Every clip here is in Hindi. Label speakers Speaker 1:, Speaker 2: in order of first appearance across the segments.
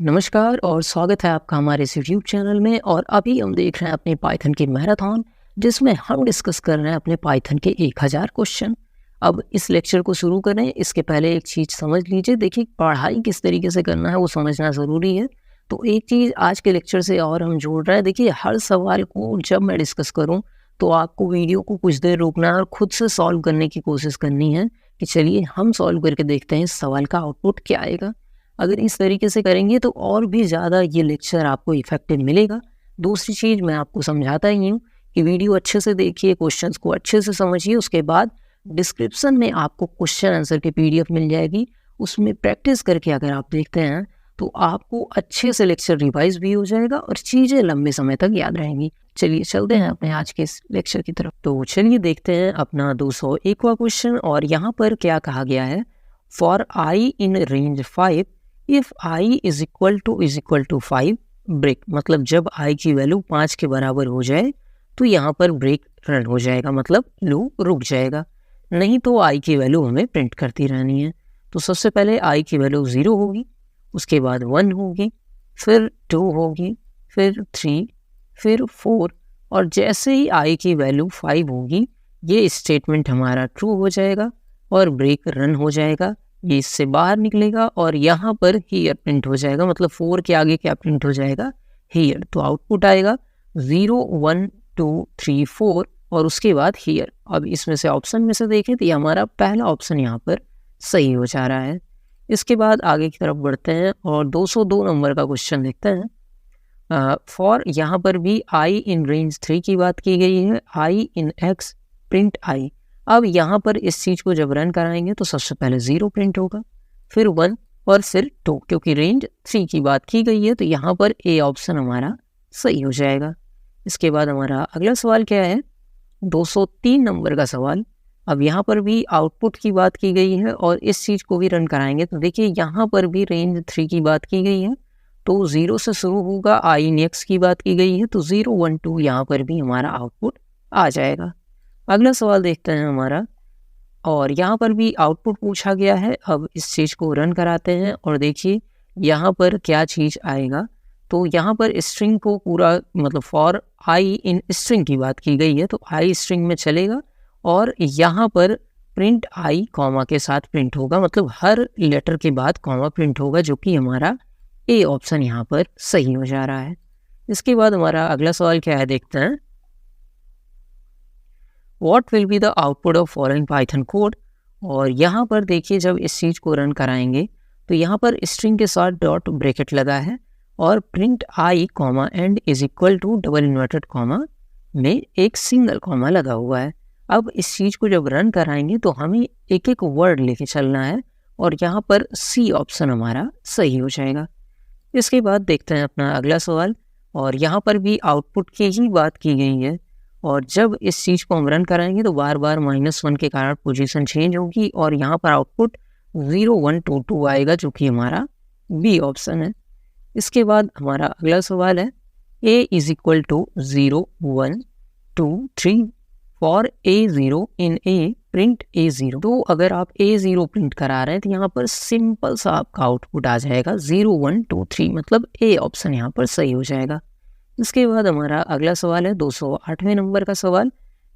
Speaker 1: नमस्कार और स्वागत है आपका हमारे इस यूट्यूब चैनल में। और अभी हम देख रहे हैं अपने पाइथन की मैराथन, जिसमें हम डिस्कस कर रहे हैं अपने पाइथन के 1000 क्वेश्चन। अब इस लेक्चर को शुरू करें इसके पहले एक चीज़ समझ लीजिए। देखिए, पढ़ाई किस तरीके से करना है वो समझना ज़रूरी है। तो एक चीज़ आज के लेक्चर से और हम जोड़ रहे हैं। देखिए, हर सवाल को जब मैं डिस्कस करूँ तो आपको वीडियो को कुछ देर रोकना है और खुद से सॉल्व करने की कोशिश करनी है कि चलिए हम सॉल्व करके देखते हैं इस सवाल का आउटपुट क्या आएगा। अगर इस तरीके से करेंगे तो और भी ज़्यादा ये लेक्चर आपको इफेक्टिव मिलेगा। दूसरी चीज़ मैं आपको समझाता ही हूँ कि वीडियो अच्छे से देखिए, क्वेश्चंस को अच्छे से समझिए। उसके बाद डिस्क्रिप्शन में आपको क्वेश्चन आंसर की पीडीएफ मिल जाएगी। उसमें प्रैक्टिस करके अगर आप देखते हैं तो आपको अच्छे से लेक्चर रिवाइज भी हो जाएगा और चीज़ें लंबे समय तक याद रहेंगी। चलिए चलते हैं अपने आज के इस लेक्चर की तरफ। तो चलिए देखते हैं अपना 201वां क्वेश्चन। और यहाँ पर क्या कहा गया है, for i in range 5 if i is equal to 5 break. मतलब जब आई की वैल्यू 5 के बराबर हो जाए तो यहाँ पर ब्रेक रन हो जाएगा, मतलब लूप रुक जाएगा। नहीं तो आई की वैल्यू हमें प्रिंट करती रहनी है। तो सबसे पहले आई की वैल्यू 0 होगी, उसके बाद 1 होगी, फिर 2 होगी, फिर 3, फिर 4। और जैसे ही आई की वैल्यू 5 होगी ये स्टेटमेंट हमारा ट्रू हो जाएगा और ब्रेक रन हो जाएगा। ये इससे बाहर निकलेगा और यहाँ पर हीयर प्रिंट हो जाएगा। मतलब 4 के आगे क्या प्रिंट हो जाएगा, हीयर। तो आउटपुट आएगा 0 1 2 3 4 और उसके बाद हीयर। अब इसमें से ऑप्शन में से देखें तो ये हमारा पहला ऑप्शन यहाँ पर सही हो जा रहा है। इसके बाद आगे की तरफ बढ़ते हैं और 202 नंबर का क्वेश्चन देखते हैं। फॉर यहाँ पर भी आई इन रेंज 3 की बात की गई है। आई इन एक्स प्रिंट आई। अब यहाँ पर इस चीज़ को जब रन कराएंगे तो सबसे पहले 0 प्रिंट होगा, फिर 1 और फिर 2। क्योंकि रेंज 3 की बात की गई है तो यहाँ पर ए ऑप्शन हमारा सही हो जाएगा। इसके बाद हमारा अगला सवाल क्या है, 203 नंबर का सवाल। अब यहाँ पर भी आउटपुट की बात की गई है और इस चीज़ को भी रन कराएंगे तो देखिए यहाँ पर भी रेंज 3 की बात की गई है तो 0 से शुरू होगा। आई इन एक्स की बात की गई है तो 0 1 2 यहाँ पर भी हमारा आउटपुट आ जाएगा। अगला सवाल देखते हैं हमारा, और यहाँ पर भी आउटपुट पूछा गया है। अब इस चीज़ को रन कराते हैं और देखिए यहाँ पर क्या चीज़ आएगा। तो यहाँ पर स्ट्रिंग को पूरा, मतलब फॉर आई इन स्ट्रिंग की बात की गई है तो आई स्ट्रिंग में चलेगा और यहाँ पर प्रिंट आई कॉमा के साथ प्रिंट होगा। मतलब हर लेटर के बाद कॉमा प्रिंट होगा, जो कि हमारा ए ऑप्शन यहाँ पर सही हो जा रहा है। इसके बाद हमारा अगला सवाल क्या है देखते हैं, What will be the output of following Python code। और यहाँ पर देखिए जब इस चीज़ को रन कराएंगे तो यहाँ पर स्ट्रिंग के साथ डॉट ब्रैकेट लगा है और print i comma end is equal to double inverted comma में एक सिंगल कॉमा लगा हुआ है। अब इस चीज़ को जब रन कराएंगे तो हमें एक एक वर्ड लेके चलना है और यहाँ पर सी ऑप्शन हमारा सही हो जाएगा। इसके बाद देखते हैं अपना अगला सवाल, और यहाँ पर भी आउटपुट की ही बात की गई है। और जब इस चीज़ को हम रन कराएंगे तो बार बार -1 के कारण पोजीशन चेंज होगी और यहाँ पर आउटपुट 0 1 2 2 आएगा, जो कि हमारा बी ऑप्शन है। इसके बाद हमारा अगला सवाल है, a is equal to 0 1 2 3 for a0 in a print a0। तो अगर आप a0 प्रिंट करा रहे हैं तो यहाँ पर सिंपल सा आपका आउटपुट आ जाएगा 0 1 2 3, मतलब ए ऑप्शन यहाँ पर सही हो जाएगा। इसके बाद हमारा अगला सवाल है 208वें नंबर का सवाल।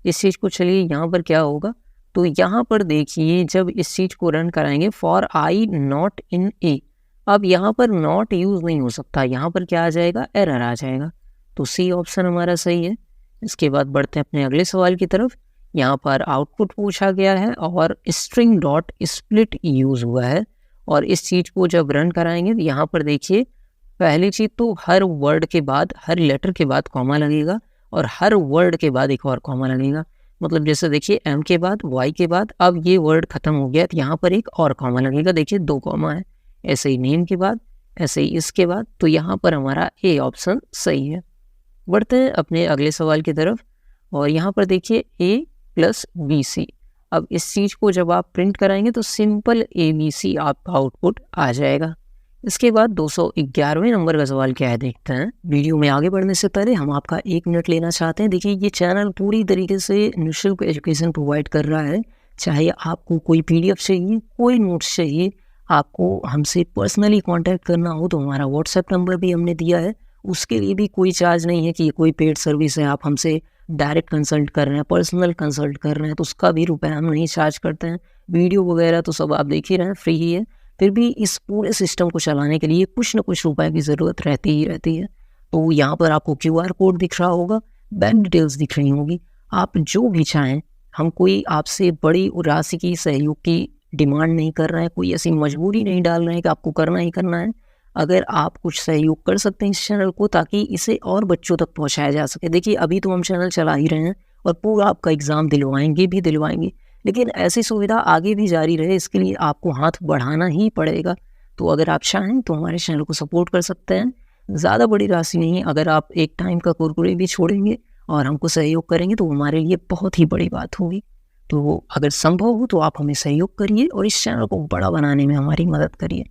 Speaker 1: इस चीज़ को चलिए यहाँ पर क्या होगा, तो यहाँ पर देखिए जब इस चीज़ को रन कराएंगे फॉर आई नॉट इन ए। अब यहाँ पर नॉट यूज़ नहीं हो सकता, यहाँ पर क्या आ जाएगा, एरर आ जाएगा। तो सी ऑप्शन हमारा सही है। इसके बाद बढ़ते हैं अपने अगले सवाल की तरफ। यहाँ पर आउटपुट पूछा गया है और स्ट्रिंग डॉट स्प्लिट यूज़ हुआ है और इस चीज़ को जब रन कराएंगे तो यहाँ पर देखिए पहली चीज़ तो हर वर्ड के बाद, हर लेटर के बाद कॉमा लगेगा और हर वर्ड के बाद एक और कॉमा लगेगा। मतलब जैसे देखिए एम के बाद, वाई के बाद, अब ये वर्ड खत्म हो गया तो यहाँ पर एक और कॉमा लगेगा। देखिए 2 कॉमा है। ऐसे ही नेम के बाद, ऐसे ही इसके बाद, तो यहाँ पर हमारा ए ऑप्शन सही है। बढ़ते हैं अपने अगले सवाल की तरफ और यहाँ पर देखिए a + bc। अब इस चीज़ को जब आप प्रिंट कराएंगे तो सिंपल ABC आपका आउटपुट आ जाएगा। इसके बाद 211वें नंबर का सवाल क्या है देखते हैं। वीडियो में आगे बढ़ने से पहले हम आपका 1 मिनट लेना चाहते हैं। देखिए ये चैनल पूरी तरीके से निःशुल्क एजुकेशन प्रोवाइड कर रहा है। चाहे आपको कोई PDF चाहिए, कोई नोट्स चाहिए, आपको हमसे पर्सनली कांटेक्ट करना हो तो हमारा व्हाट्सएप नंबर भी हमने दिया है, उसके लिए भी कोई चार्ज नहीं है कि ये कोई पेड सर्विस है, आप हमसे डायरेक्ट कंसल्ट कर रहे हैं, पर्सनल कंसल्ट कर रहे हैं तो उसका भी रुपये हम नहीं चार्ज करते हैं। वीडियो वगैरह तो सब आप देख ही रहे हैं, फ्री ही है। फिर भी इस पूरे सिस्टम को चलाने के लिए कुछ ना कुछ रुपए की ज़रूरत रहती ही रहती है। तो यहाँ पर आपको QR कोड दिख रहा होगा, बैंक डिटेल्स दिख रही होंगी, आप जो भी चाहें, हम कोई आपसे बड़ी राशि की सहयोग की डिमांड नहीं कर रहे हैं, कोई ऐसी मजबूरी नहीं डाल रहे हैं कि आपको करना ही करना है। अगर आप कुछ सहयोग कर सकते हैं इस चैनल को ताकि इसे और बच्चों तक पहुंचाया जा सके। देखिए अभी तो हम चैनल चला ही रहे हैं और पूरा आपका एग्ज़ाम दिलवाएंगे, लेकिन ऐसी सुविधा आगे भी जारी रहे इसके लिए आपको हाथ बढ़ाना ही पड़ेगा। तो अगर आप चाहें तो हमारे चैनल को सपोर्ट कर सकते हैं, ज़्यादा बड़ी राशि नहीं, अगर आप एक टाइम का कुरकुरे भी छोड़ेंगे और हमको सहयोग करेंगे तो हमारे लिए बहुत ही बड़ी बात होगी। तो अगर संभव हो तो आप हमें सहयोग करिए और इस चैनल को बड़ा बनाने में हमारी मदद करिए।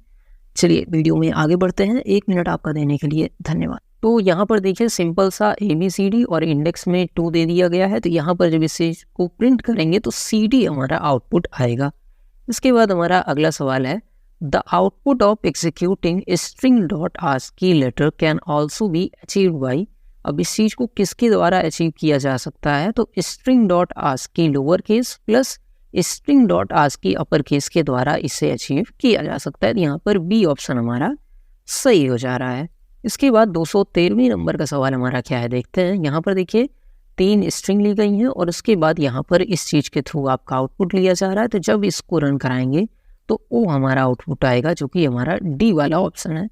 Speaker 1: चलिए वीडियो में आगे बढ़ते हैं। 1 मिनट आपका देने के लिए धन्यवाद। तो यहाँ पर देखिए सिंपल सा ABCD और इंडेक्स में 2 दे दिया गया है। तो यहाँ पर जब इसे को प्रिंट करेंगे तो CD हमारा आउटपुट आएगा। इसके बाद हमारा अगला सवाल है, the output of executing string dot ASCII letter can also be achieved by. अब इस चीज़ को किसके द्वारा अचीव किया जा सकता है, तो string dot ASCII lower case plus string dot ASCII upper case के द्वारा इसे अचीव किया जा सकता है। यहाँ पर बी ऑप्शन हमारा सही हो जा रहा है। इसके बाद 213वें नंबर का सवाल हमारा क्या है देखते हैं। यहाँ पर देखिए 3 स्ट्रिंग ली गई हैं और उसके बाद यहाँ पर इस चीज़ के थ्रू आपका आउटपुट लिया जा रहा है। तो जब इसको रन कराएंगे तो वो हमारा आउटपुट आएगा जो कि हमारा डी वाला ऑप्शन है।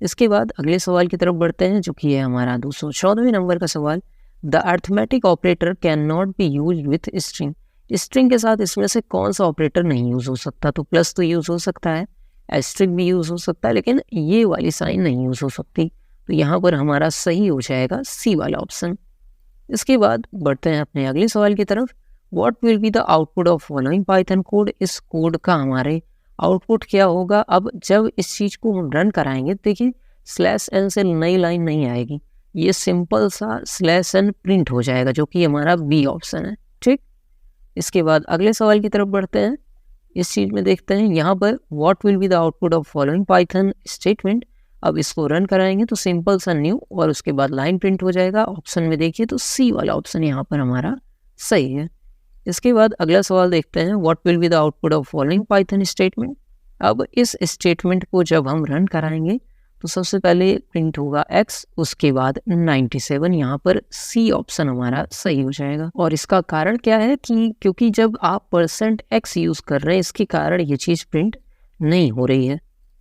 Speaker 1: इसके बाद अगले सवाल की तरफ बढ़ते हैं जो कि है हमारा 214वें नंबर का सवाल, the arithmetic operator can not be use with string. String के साथ इसमें से कौन सा ऑपरेटर नहीं यूज़ हो सकता, तो प्लस तो यूज़ हो सकता है, एस्ट्रिक भी यूज़ हो सकता है, लेकिन ये वाली साइन नहीं यूज़ हो सकती। तो यहाँ पर हमारा सही हो जाएगा सी वाला ऑप्शन। इसके बाद बढ़ते हैं अपने अगले सवाल की तरफ, what will be the output of following Python code. इस कोड का हमारे आउटपुट क्या होगा। अब जब इस चीज़ को हम रन कराएंगे देखिए /n से नई लाइन नहीं आएगी, ये सिंपल सा /n प्रिंट हो जाएगा जो कि हमारा बी ऑप्शन है। ठीक, इसके बाद अगले सवाल की तरफ बढ़ते हैं। इस चीज़ में देखते हैं यहाँ पर what will be the output of following Python statement. अब इसको रन कराएंगे तो सिंपल सा न्यू और उसके बाद लाइन प्रिंट हो जाएगा। ऑप्शन में देखिए तो सी वाला ऑप्शन यहाँ पर हमारा सही है। इसके बाद अगला सवाल देखते हैं, what will be the output of following Python statement. अब इस स्टेटमेंट को जब हम रन कराएंगे तो सबसे पहले प्रिंट होगा x, उसके बाद 97। यहाँ पर सी ऑप्शन हमारा सही हो जाएगा। और इसका कारण क्या है कि क्योंकि जब आप %x यूज़ कर रहे हैं इसके कारण ये चीज़ प्रिंट नहीं हो रही है।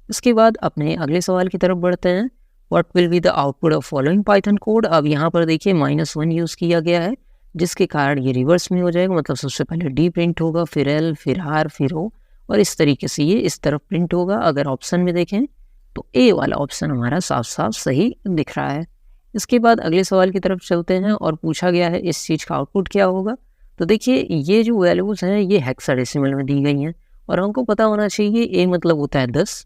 Speaker 1: इसके बाद अपने अगले सवाल की तरफ बढ़ते हैं, what will be the output of following Python code. अब यहाँ पर देखिए -1 यूज़ किया गया है जिसके कारण ये रिवर्स में हो जाएगा, मतलब सबसे पहले डी प्रिंट होगा, फिर एल, फिर आर, फिर ओ, और इस तरीके से ये इस तरफ प्रिंट होगा। अगर ऑप्शन में देखें तो ए वाला ऑप्शन हमारा साफ साफ सही दिख रहा है। इसके बाद अगले सवाल की तरफ चलते हैं और पूछा गया है इस चीज़ का आउटपुट क्या होगा। तो देखिए ये जो वैल्यूज़ हैं ये हेक्साडेसिमल में दी गई हैं और हमको पता होना चाहिए ए मतलब होता है 10,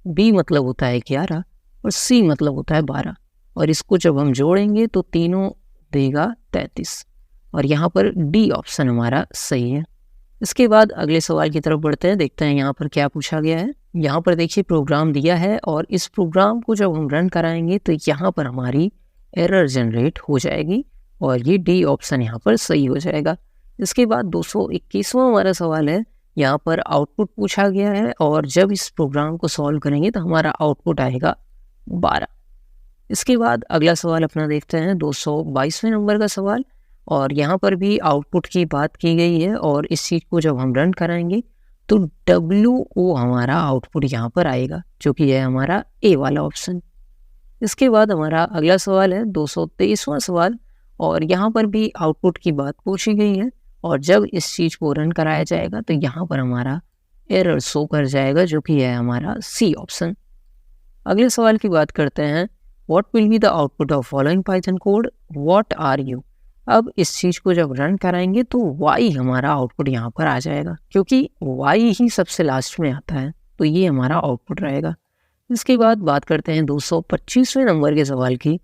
Speaker 1: बी मतलब होता है 11 और सी मतलब होता है 12, और इसको जब हम जोड़ेंगे तो तीनों देगा 33, और यहाँ पर डी ऑप्शन हमारा सही है। इसके बाद अगले सवाल की तरफ बढ़ते हैं, देखते हैं यहाँ पर क्या पूछा गया है। यहाँ पर देखिए प्रोग्राम दिया है और इस प्रोग्राम को जब हम रन कराएंगे तो यहाँ पर हमारी एरर जनरेट हो जाएगी और ये डी ऑप्शन यहाँ पर सही हो जाएगा। इसके बाद 221वां हमारा सवाल है, यहाँ पर आउटपुट पूछा गया है और जब इस प्रोग्राम को सॉल्व करेंगे तो हमारा आउटपुट आएगा 12। इसके बाद अगला सवाल अपना देखते हैं 222वें नंबर का सवाल, और यहाँ पर भी आउटपुट की बात की गई है और इस चीज़ को जब हम रन कराएंगे तो WO हमारा आउटपुट यहाँ पर आएगा जो कि है हमारा ए वाला ऑप्शन। इसके बाद हमारा अगला सवाल है 223वां सवाल, और यहाँ पर भी आउटपुट की बात पूछी गई है और जब इस चीज़ को रन कराया जाएगा तो यहाँ पर हमारा एरर शो कर जाएगा जो कि है हमारा सी ऑप्शन। अगले सवाल की बात करते हैं, what will be the output of following Python code, what are you. अब इस चीज़ को जब रन कराएंगे तो y हमारा आउटपुट यहाँ पर आ जाएगा क्योंकि y ही सबसे लास्ट में आता है, तो ये हमारा आउटपुट रहेगा। इसके बाद बात करते हैं 225वें नंबर के सवाल की,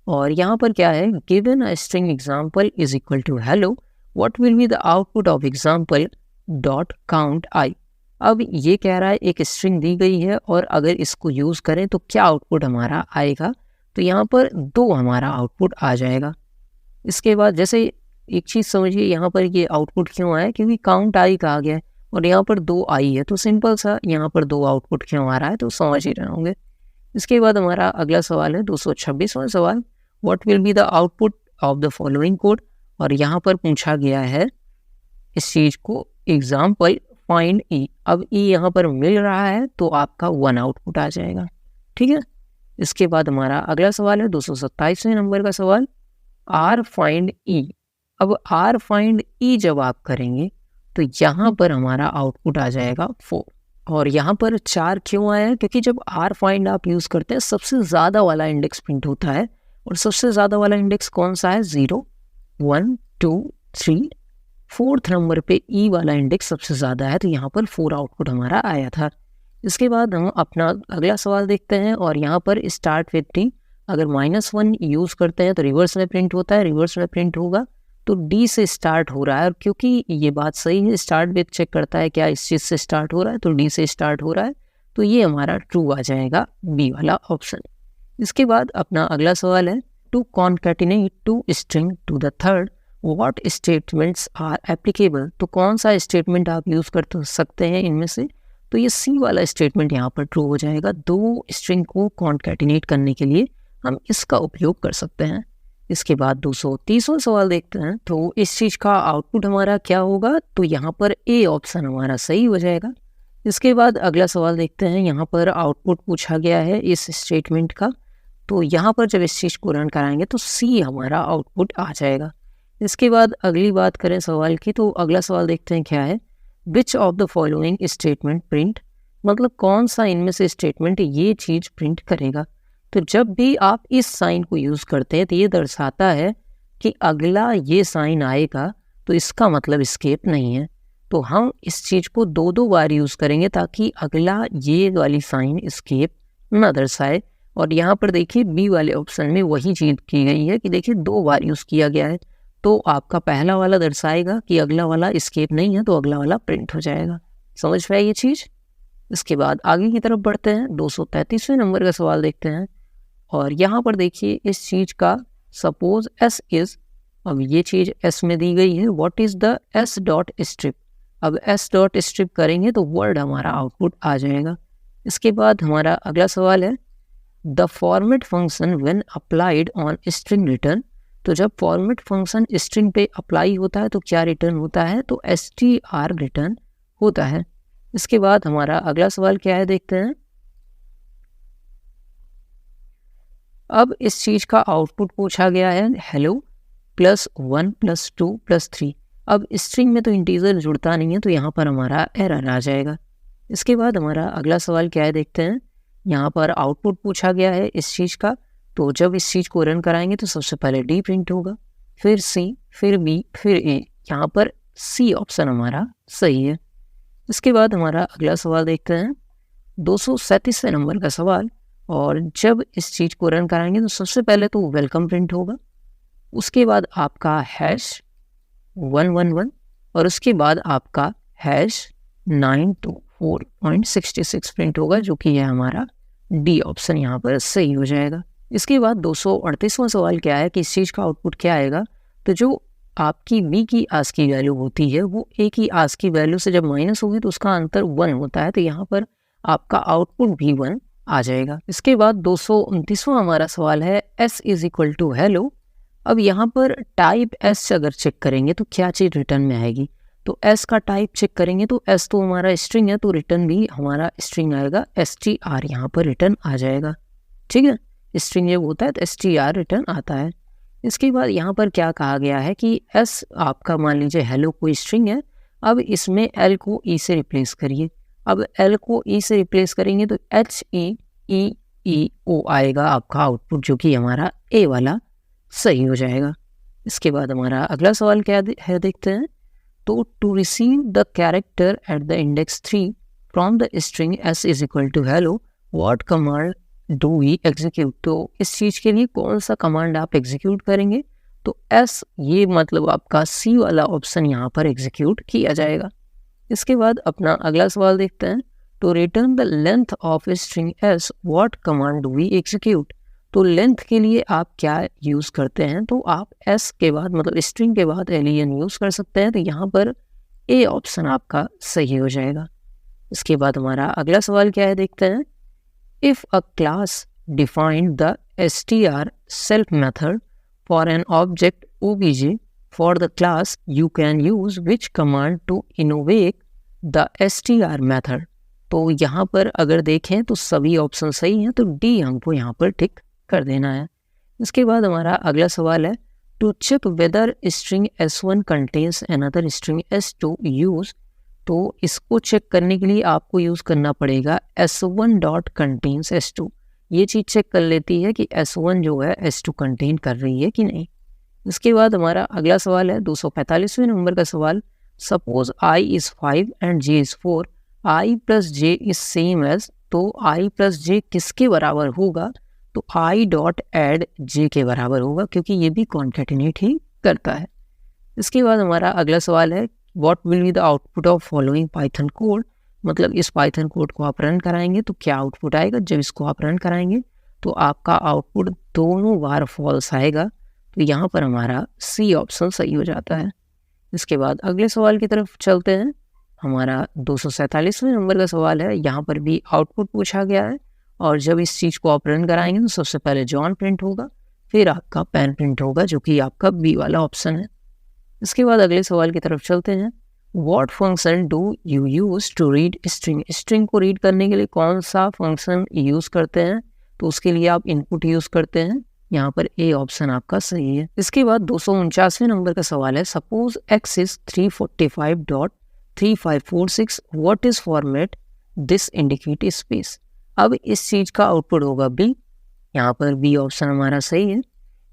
Speaker 1: और यहाँ पर क्या है, given a string example is equal to hello, what will be the output of example dot count i. अब ये कह रहा है एक स्ट्रिंग दी गई है और अगर इसको यूज़ करें तो क्या आउटपुट हमारा आएगा, तो यहाँ पर 2 हमारा आउटपुट आ जाएगा। इसके बाद जैसे एक चीज़ समझिए, यहाँ पर ये आउटपुट क्यों आया, क्योंकि काउंट आई कहा गया है और यहाँ पर 2 आई है, तो सिंपल सा यहाँ पर 2 आउटपुट क्यों आ रहा है, तो समझ ही रहे होंगे। इसके बाद हमारा अगला सवाल है 226वां सवाल, what will be the output of the following code. और यहाँ पर पूछा गया है इस चीज़ को एग्जाम्पल फाइंड ई। अब ई यहाँ पर मिल रहा है तो आपका 1 आउटपुट आ जाएगा, ठीक है। इसके बाद हमारा अगला सवाल है 227वें नंबर का सवाल, आर फाइंड ई। अब आर फाइंड ई जब आप करेंगे तो यहाँ पर हमारा आउटपुट आ जाएगा 4। और यहाँ पर 4 क्यों आया है, क्योंकि जब आर फाइंड आप यूज़ करते हैं सबसे ज़्यादा वाला इंडेक्स प्रिंट होता है, और सबसे ज़्यादा वाला इंडेक्स कौन सा है, 0 1 2 3। 4th नंबर पे ई वाला इंडेक्स सबसे ज़्यादा है, तो यहाँ पर 4 आउटपुट हमारा आया था। इसके बाद हम अपना अगला सवाल देखते हैं, और यहाँ पर स्टार्ट विथ डी। अगर -1 यूज़ करते हैं तो रिवर्स में प्रिंट होता है, रिवर्स में प्रिंट होगा तो डी से स्टार्ट हो रहा है। और क्योंकि ये बात सही है, स्टार्ट विथ चेक करता है क्या इस चीज़ से स्टार्ट हो रहा है, तो डी से स्टार्ट हो रहा है, तो ये हमारा ट्रू आ जाएगा, बी वाला ऑप्शन। इसके बाद अपना अगला सवाल है, to concatenate two string to the third what statements are applicable. तो कौन सा स्टेटमेंट आप यूज़ कर सकते हैं इनमें से, तो ये सी वाला स्टेटमेंट यहाँ पर ट्रू हो जाएगा। 2 स्ट्रिंग को कॉन्कैटिनेट करने के लिए हम इसका उपयोग कर सकते हैं। इसके बाद 230वां सवाल देखते हैं, तो इस चीज़ का आउटपुट हमारा क्या होगा, तो यहाँ पर ए ऑप्शन हमारा सही हो जाएगा। इसके बाद अगला सवाल देखते हैं, यहाँ पर आउटपुट पूछा गया है इस स्टेटमेंट का, तो यहाँ पर जब इस चीज़ को रन कराएंगे तो सी हमारा आउटपुट आ जाएगा। इसके बाद अगली बात करें सवाल की, तो अगला सवाल देखते हैं क्या है, which of the following statement print, मतलब कौन सा इनमें से स्टेटमेंट ये चीज़ प्रिंट करेगा। तो जब भी आप इस साइन को यूज़ करते हैं तो ये दर्शाता है कि अगला ये साइन आएगा, तो इसका मतलब स्केप नहीं है। तो हम इस चीज़ को 2 बार यूज़ करेंगे ताकि अगला ये वाली साइन स्केप ना दर्शाए। और यहाँ पर देखिए बी वाले ऑप्शन में वही चीज़ की गई है कि देखिए 2 बार यूज़ किया गया है, तो आपका पहला वाला दर्शाएगा कि अगला वाला स्केप नहीं है, तो अगला वाला प्रिंट हो जाएगा। समझ पाए ये चीज़। इसके बाद आगे की तरफ बढ़ते हैं, 233वें नंबर का सवाल देखते हैं, और यहाँ पर देखिए इस चीज़ का सपोज एस इज़, अब ये चीज़ एस में दी गई है, what is the S dot strip. अब एस डॉट स्ट्रिप करेंगे तो वर्ड हमारा आउटपुट आ जाएगा। इसके बाद हमारा अगला सवाल है, the format function when applied on string return. तो जब फॉर्मेट फंक्शन स्ट्रिंग पे अप्लाई होता है तो क्या रिटर्न होता है, तो str रिटर्न होता है। इसके बाद हमारा अगला सवाल क्या है देखते हैं, अब इस चीज़ का आउटपुट पूछा गया है हेलो +1 +2 +3। अब स्ट्रिंग में तो इंटीजर जुड़ता नहीं है, तो यहाँ पर हमारा एरर आ जाएगा। इसके बाद हमारा अगला सवाल क्या है देखते हैं, यहाँ पर आउटपुट पूछा गया है इस चीज़ का, तो जब इस चीज़ को रन कराएंगे तो सबसे पहले डी प्रिंट होगा, फिर सी, फिर बी, फिर ए। यहाँ पर सी ऑप्शन हमारा सही है। इसके बाद हमारा अगला सवाल देखते हैं, 237वें नंबर का सवाल, और जब इस चीज़ को रन कराएंगे तो सबसे पहले तो वेलकम प्रिंट होगा, उसके बाद आपका #111, और उसके बाद आपका #924.66 प्रिंट होगा, जो कि यह हमारा डी ऑप्शन यहाँ पर सही हो जाएगा। इसके बाद 238वां सवाल क्या है कि इस चीज़ का आउटपुट क्या आएगा, तो जो आपकी बी की आस्की वैल्यू होती है वो ए की आस्की वैल्यू से जब माइनस होगी तो उसका अंतर 1 होता है, तो यहाँ पर आपका आउटपुट भी 1 आ जाएगा। इसके बाद 229वां हमारा सवाल है, s = हेलो। अब यहाँ पर टाइप s अगर चेक करेंगे तो क्या चीज़ रिटर्न में आएगी, तो s का टाइप चेक करेंगे तो s तो हमारा स्ट्रिंग है, तो रिटर्न भी हमारा स्ट्रिंग आएगा, str यहाँ पर रिटर्न आ जाएगा। ठीक है, स्ट्रिंग जब होता है तो str रिटर्न आता है। इसके बाद यहाँ पर क्या कहा गया है कि s आपका मान लीजिए हेलो कोई स्ट्रिंग है, अब इसमें l को e से रिप्लेस करिए। अब l को e से रिप्लेस करेंगे तो HEEO आएगा आपका आउटपुट, जो कि हमारा ए वाला सही हो जाएगा। इसके बाद हमारा अगला सवाल क्या है देखते हैं, तो to receive the character at the index 3 from the string s = hello what command do we execute. तो इस चीज़ के लिए कौन सा कमांड आप एग्जीक्यूट करेंगे, तो s ये मतलब आपका सी वाला ऑप्शन यहाँ पर एग्जीक्यूट किया जाएगा। इसके बाद अपना अगला सवाल देखते हैं। To return the length of string s what command do we execute. तो लेंथ के लिए आप क्या यूज़ करते हैं, तो आप एस के बाद मतलब स्ट्रिंग के बाद एलियन यूज़ कर सकते हैं। तो यहाँ पर ए ऑप्शन आपका सही हो जाएगा। इसके बाद हमारा अगला सवाल क्या है देखते हैं। If a class defined the str self method for an object obj for the class, you can use which command to invoke the str method। तो यहाँ पर अगर देखें तो सभी ऑप्शन सही हैं, तो डी हमको यहाँ पर टिक कर देना है। इसके बाद हमारा अगला सवाल है to check whether string s1 contains another string s2 use. तो इसको चेक करने के लिए आपको यूज़ करना पड़ेगा s1 डॉट कंटेन्स s2। ये चीज़ चेक कर लेती है कि s1 जो है s2 कंटेन कर रही है कि नहीं। इसके बाद हमारा अगला सवाल है 245वें नंबर का सवाल। Suppose i is 5 and j is 4, i plus j is same as. तो i प्लस j किसके बराबर होगा, तो i डॉट एड j के बराबर होगा, क्योंकि ये भी कॉन्केटिनेट ही करता है। इसके बाद हमारा अगला सवाल है what will be the output of following Python code. मतलब इस पाइथन कोड को आप रन कराएंगे तो क्या आउटपुट आएगा। जब इसको आप रन कराएंगे तो आपका आउटपुट दोनों बार फॉल्स आएगा। तो यहाँ पर हमारा सी ऑप्शन सही हो जाता है। इसके बाद अगले सवाल की तरफ चलते हैं। हमारा 247वें नंबर का सवाल है। यहाँ पर भी आउटपुट पूछा गया है और जब इस चीज़ को आप रन कराएंगे तो सबसे पहले जॉन प्रिंट होगा, फिर आपका पेन प्रिंट होगा, जो कि आपका बी वाला ऑप्शन है। इसके बाद अगले सवाल की तरफ चलते हैं। What function do you use to read string. String को रीड करने के लिए कौन सा फंक्शन यूज़ करते हैं, तो उसके लिए आप इनपुट यूज़ करते हैं। यहाँ पर ए ऑप्शन आपका सही है। इसके बाद 249वें नंबर का सवाल है। Suppose x is 345.3546, what is format this indicate space. अब इस चीज़ का आउटपुट होगा बी। यहाँ पर बी ऑप्शन हमारा सही है।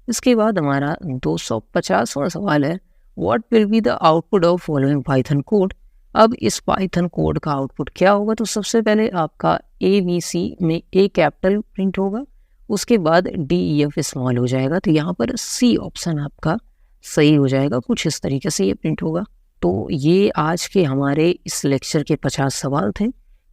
Speaker 1: इसके बाद हमारा 250वां सवाल है। What will be the output of following Python code। अब इस Python कोड का आउटपुट क्या होगा, तो सबसे पहले आपका ABC में A कैपिटल प्रिंट होगा, उसके बाद DEF स्मॉल हो जाएगा। तो यहाँ पर C ऑप्शन आपका सही हो जाएगा। कुछ इस तरीके से ये प्रिंट होगा। तो ये आज के हमारे इस लेक्चर के 50 सवाल थे।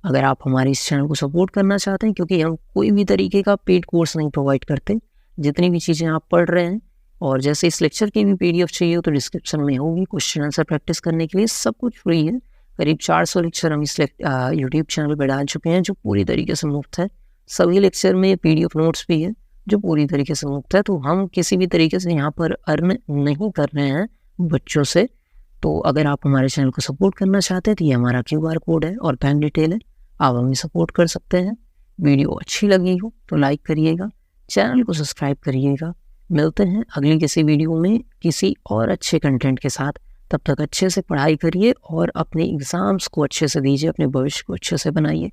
Speaker 1: अगर आप हमारे इस चैनल को सपोर्ट करना चाहते हैं, क्योंकि हम कोई भी तरीके का पेड कोर्स नहीं प्रोवाइड करते, जितनी भी चीज़ें आप पढ़ रहे हैं और जैसे इस लेक्चर की भी PDF चाहिए हो तो डिस्क्रिप्शन में होगी। क्वेश्चन आंसर प्रैक्टिस करने के लिए सब कुछ फ्री है। करीब 400 लेक्चर हम इस यूट्यूब चैनल पर डाल चुके हैं, जो पूरी तरीके से मुफ्त है। सभी लेक्चर में PDF नोट्स भी है, जो पूरी तरीके से मुफ्त है। तो हम किसी भी तरीके से यहाँ पर अर्न नहीं कर रहे हैं बच्चों से। तो अगर आप हमारे चैनल को सपोर्ट करना चाहते हैं तो ये हमारा QR कोड है और बैंक डिटेल है, आप हमें सपोर्ट कर सकते हैं। वीडियो अच्छी लगी हो तो लाइक करिएगा, चैनल को सब्सक्राइब करिएगा। मिलते हैं अगली किसी वीडियो में किसी और अच्छे कंटेंट के साथ। तब तक अच्छे से पढ़ाई करिए और अपने एग्ज़ाम्स को अच्छे से दीजिए, अपने भविष्य को अच्छे से बनाइए।